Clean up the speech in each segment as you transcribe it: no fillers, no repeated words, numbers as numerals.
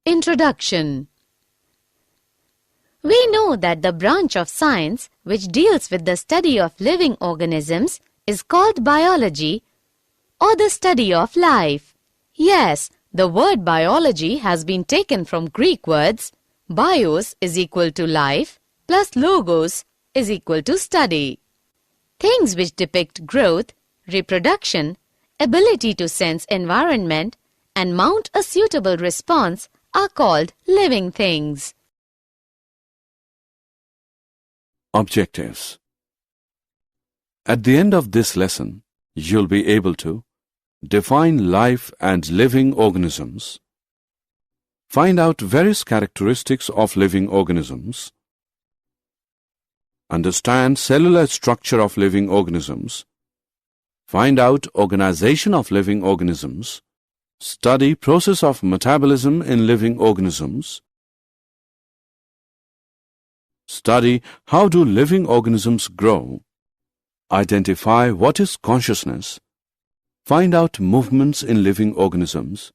Introduction. We know that the branch of science which deals with the study of living organisms is called biology, or the study of life. Yes, the word biology has been taken from Greek words bios is equal to life plus logos is equal to study. Things which depict growth, reproduction, ability to sense environment, and mount a suitable response are called living things. Objectives. At the end of this lesson, you'll be able to define life and living organisms, find out various characteristics of living organisms, understand cellular structure of living organisms, find out organization of living organisms, study process of metabolism in living organisms, study how do living organisms grow, identify what is consciousness, find out movements in living organisms,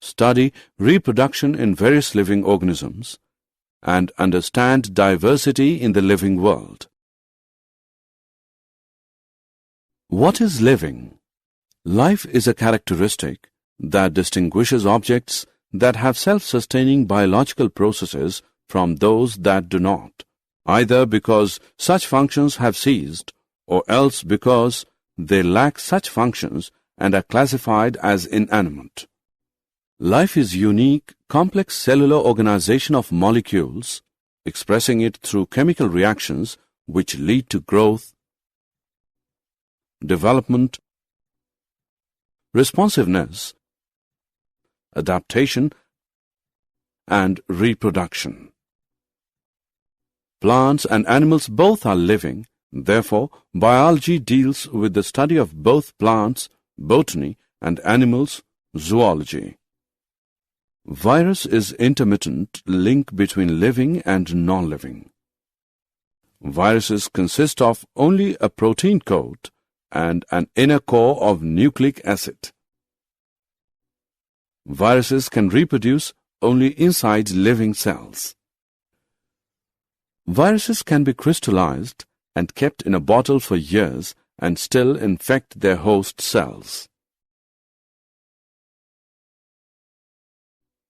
study reproduction in various living organisms, and understand diversity in the living world. What is living? Life is a characteristic that distinguishes objects that have self-sustaining biological processes from those that do not, either because such functions have ceased or else because they lack such functions and are classified as inanimate. Life is unique, complex cellular organization of molecules, expressing it through chemical reactions which lead to growth, development, responsiveness, adaptation, and reproduction. Plants and animals both are living, therefore, biology deals with the study of both plants, botany, and animals, zoology. Virus is intermittent link between living and non-living. Viruses consist of only a protein coat and an inner core of nucleic acid. Viruses can reproduce only inside living cells. Viruses can be crystallized and kept in a bottle for years and still infect their host cells.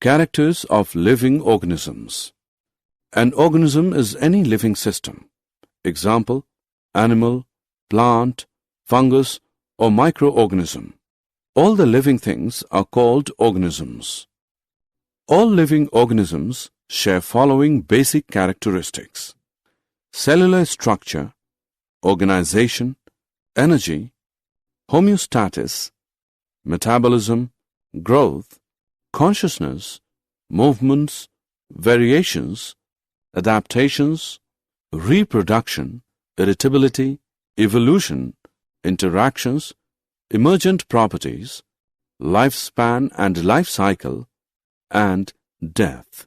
Characters of living organisms. An organism is any living system. Example, animal, plant, fungus, or microorganism. All the living things are called organisms. All living organisms share following basic characteristics: cellular structure, organization, energy, homeostasis, metabolism, growth, consciousness, movements, variations, adaptations, reproduction, irritability, evolution, interactions, emergent properties, lifespan and life cycle, and death.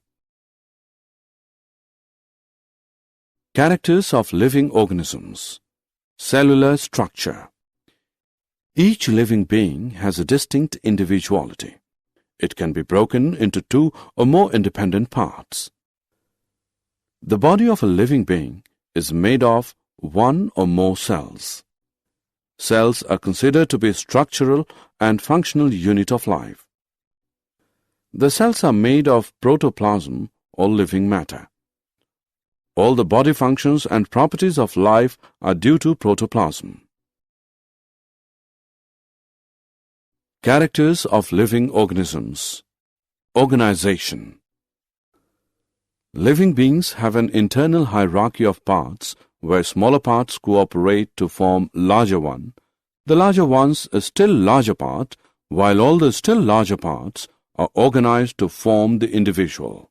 Characters of living organisms. Cellular structure. Each living being has a distinct individuality. It can be broken into two or more independent parts. The body of a living being is made of one or more cells. Cells are considered to be a structural and functional unit of life. The cells are made of protoplasm or living matter. All the body functions and properties of life are due to protoplasm. Characters of living organisms. Organization. Living beings have an internal hierarchy of parts where smaller parts cooperate to form larger one. The larger ones a still larger part, while all the still larger parts are organized to form the individual.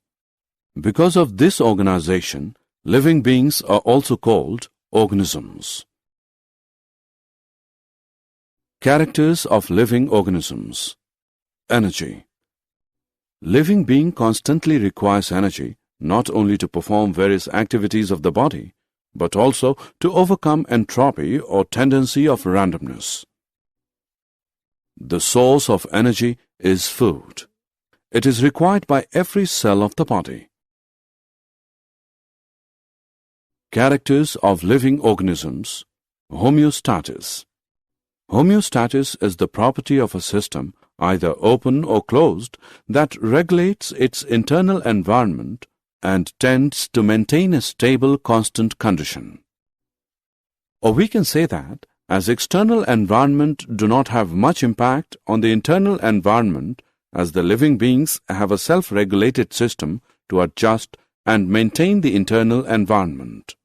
Because of this organization, living beings are also called organisms. Characters of living organisms. Energy. Living being constantly requires energy not only to perform various activities of the body, but also to overcome entropy or tendency of randomness. The source of energy is food. It is required by every cell of the body. Characters of living organisms. Homeostasis. Homeostasis is the property of a system, either open or closed, that regulates its internal environment and tends to maintain a stable, constant condition. Or we can say that, as external environment do not have much impact on the internal environment, as the living beings have a self-regulated system to adjust and maintain the internal environment.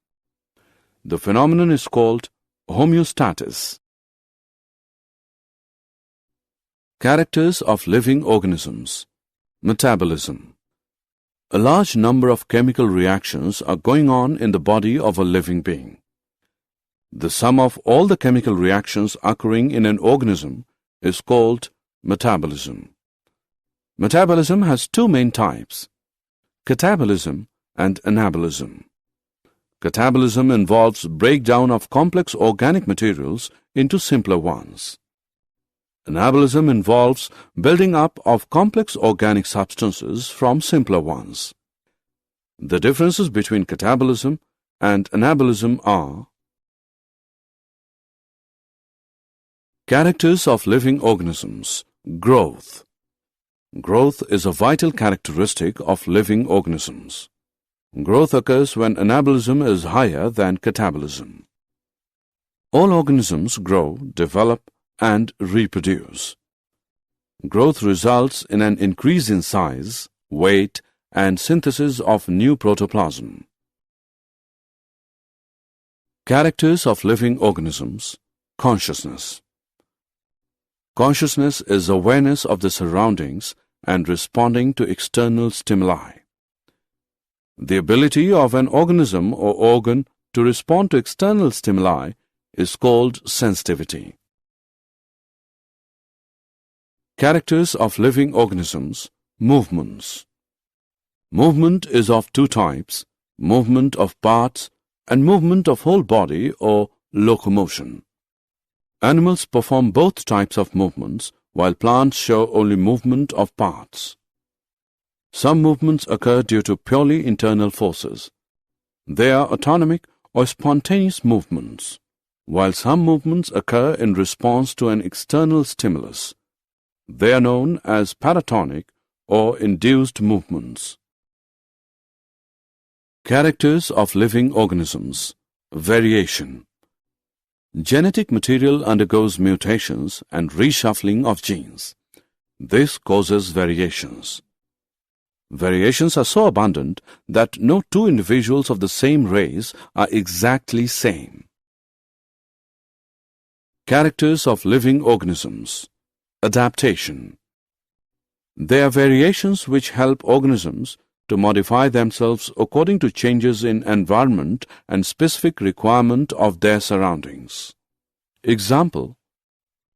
The phenomenon is called homeostasis. Characters of living organisms. Metabolism. A large number of chemical reactions are going on in the body of a living being. The sum of all the chemical reactions occurring in an organism is called metabolism. Metabolism has two main types, catabolism and anabolism. Catabolism involves breakdown of complex organic materials into simpler ones. Anabolism involves building up of complex organic substances from simpler ones. The differences between catabolism and anabolism are: characters of living organisms. Growth. Growth is a vital characteristic of living organisms. Growth occurs when anabolism is higher than catabolism. All organisms grow, develop, and reproduce. Growth results in an increase in size, weight, and synthesis of new protoplasm. Characters of living organisms. Consciousness. Consciousness is awareness of the surroundings and responding to external stimuli. The ability of an organism or organ to respond to external stimuli is called sensitivity. Characters of living organisms. Movements. Movement is of two types, movement of parts and movement of whole body or locomotion. Animals perform both types of movements, while plants show only movement of parts. Some movements occur due to purely internal forces. They are autonomic or spontaneous movements, while some movements occur in response to an external stimulus. They are known as paratonic or induced movements. Characters of living organisms. Variation. Genetic material undergoes mutations and reshuffling of genes. This causes variations. Variations are so abundant that no two individuals of the same race are exactly same. Characters of living organisms. Adaptation. They are variations which help organisms to modify themselves according to changes in environment and specific requirement of their surroundings. Example: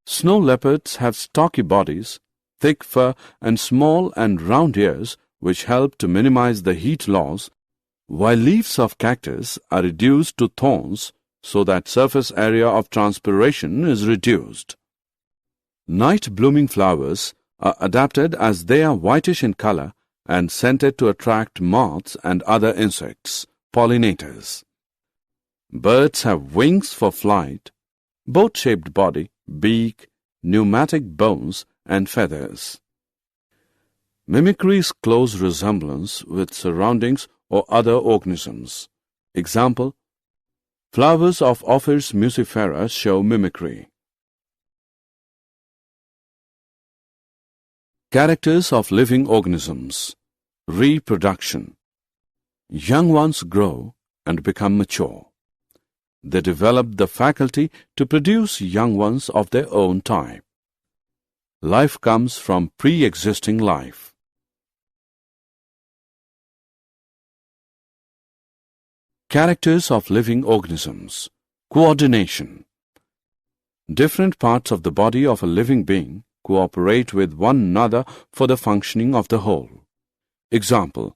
snow leopards have stocky bodies, thick fur, and small and round ears which help to minimize the heat loss, while leaves of cactus are reduced to thorns so that surface area of transpiration is reduced. Night-blooming flowers are adapted as they are whitish in color and scented to attract moths and other insects, pollinators. Birds have wings for flight, boat-shaped body, beak, pneumatic bones, and feathers. Mimicry is close resemblance with surroundings or other organisms. Example: flowers of Ophrys muscifera show mimicry. Characters of living organisms. Reproduction. Young ones grow and become mature. They develop the faculty to produce young ones of their own type. Life comes from pre-existing life. Characters of living organisms. Coordination. Different parts of the body of a living being cooperate with one another for the functioning of the whole. Example: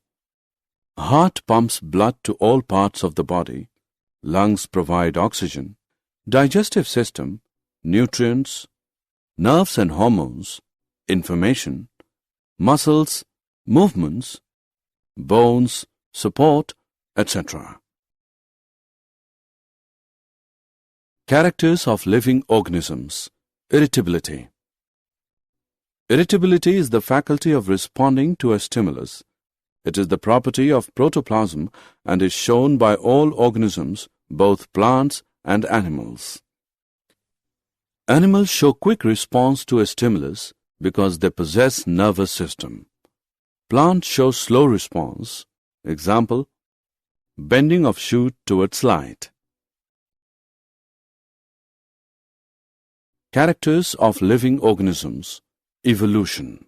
heart pumps blood to all parts of the body, lungs provide oxygen, digestive system, nutrients, nerves and hormones, information, muscles, movements, bones, support, etc. Characters of living organisms. Irritability. Irritability is the faculty of responding to a stimulus. It is the property of protoplasm and is shown by all organisms, both plants and animals. Animals show quick response to a stimulus because they possess nervous system. Plants show slow response. Example, bending of shoot towards light. Characters of living organisms. Evolution.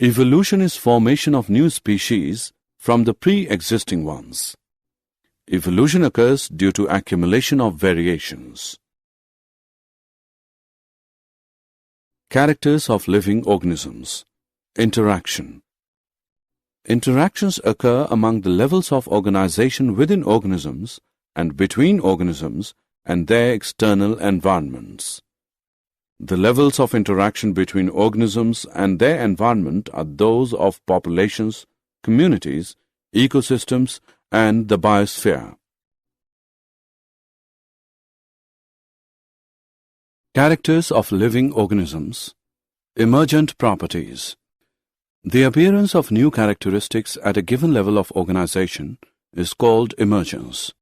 Evolution is formation of new species from the pre-existing ones. Evolution occurs due to accumulation of variations. Characters of living organisms. Interaction. Interactions occur among the levels of organization within organisms and between organisms and their external environments. The levels of interaction between organisms and their environment are those of populations, communities, ecosystems, and the biosphere. Characters of living organisms. Emergent properties. The appearance of new characteristics at a given level of organization is called emergence.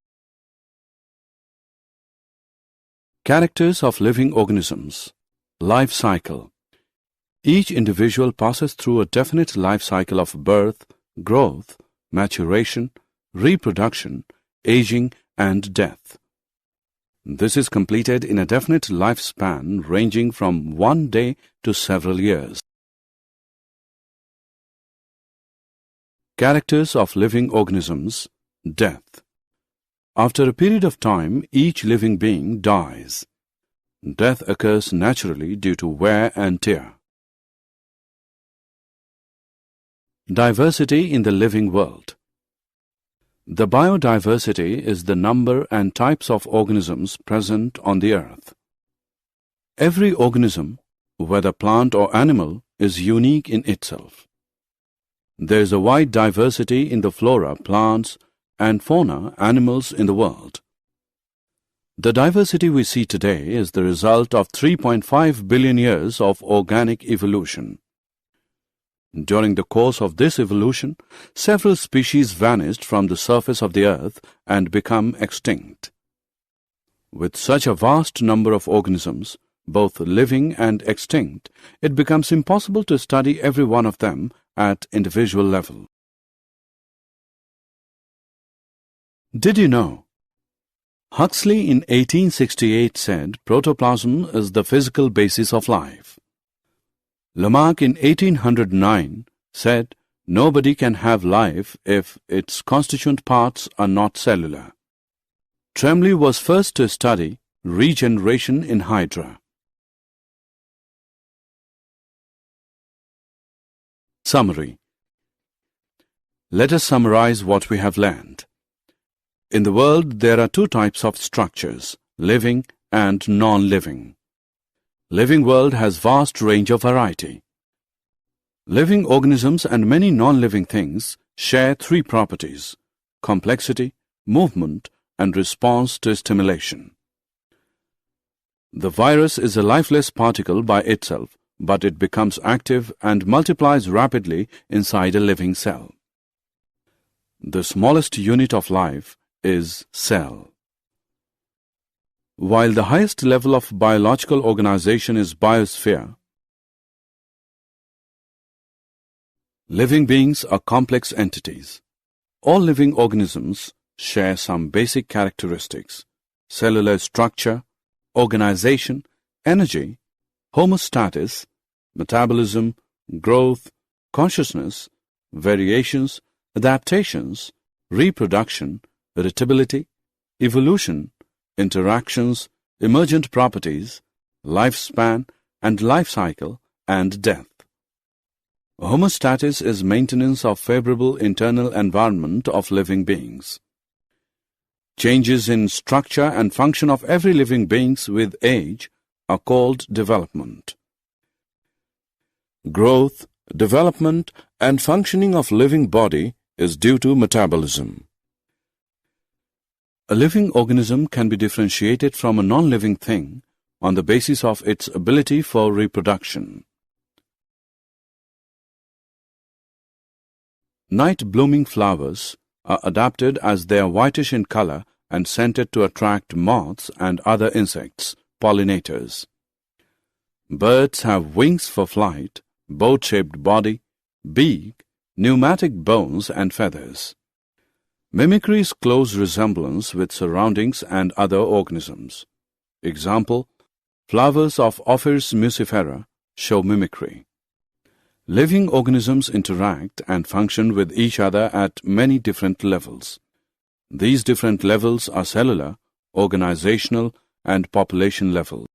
Characters of living organisms. Life cycle. Each individual passes through a definite life cycle of birth, growth, maturation, reproduction, aging, and death. This is completed in a definite lifespan ranging from 1 day to several years. Characters of living organisms. Death. After a period of time, each living being dies. Death occurs naturally due to wear and tear. Diversity in the living world. The biodiversity is the number and types of organisms present on the earth. Every organism, whether plant or animal, is unique in itself. There is a wide diversity in the flora, plants, and fauna, animals in the world. The diversity we see today is the result of 3.5 billion years of organic evolution. During the course of this evolution, several species vanished from the surface of the earth and become extinct. With such a vast number of organisms, both living and extinct, it becomes impossible to study every one of them at individual level. Did you know? Huxley in 1868 said protoplasm is the physical basis of life. Lamarck in 1809 said nobody can have life if its constituent parts are not cellular. Tremblay was first to study regeneration in Hydra. Summary. Let us summarize what we have learned. In the world, there are two types of structures, living and non-living. Living world has vast range of variety. Living organisms and many non-living things share three properties: complexity, movement, and response to stimulation. The virus is a lifeless particle by itself, but it becomes active and multiplies rapidly inside a living cell. The smallest unit of life is cell. While the highest level of biological organization is biosphere, living beings are complex entities. All living organisms share some basic characteristics: cellular structure, organization, energy, homeostasis, metabolism, growth, consciousness, variations, adaptations, reproduction, irritability, evolution, interactions, emergent properties, lifespan and life cycle, and death. Homeostasis is maintenance of favorable internal environment of living beings. Changes in structure and function of every living beings with age are called development. Growth, Development and functioning of living body is due to metabolism. A living organism can be differentiated from a non-living thing on the basis of its ability for reproduction. Night-blooming flowers are adapted as they are whitish in color and scented to attract moths and other insects, pollinators. Birds have wings for flight, boat-shaped body, beak, pneumatic bones and feathers. Mimicry is close resemblance with surroundings and other organisms. Example, flowers of Ophrys muscifera show mimicry. Living organisms interact and function with each other at many different levels. These different levels are cellular, organizational, and population level.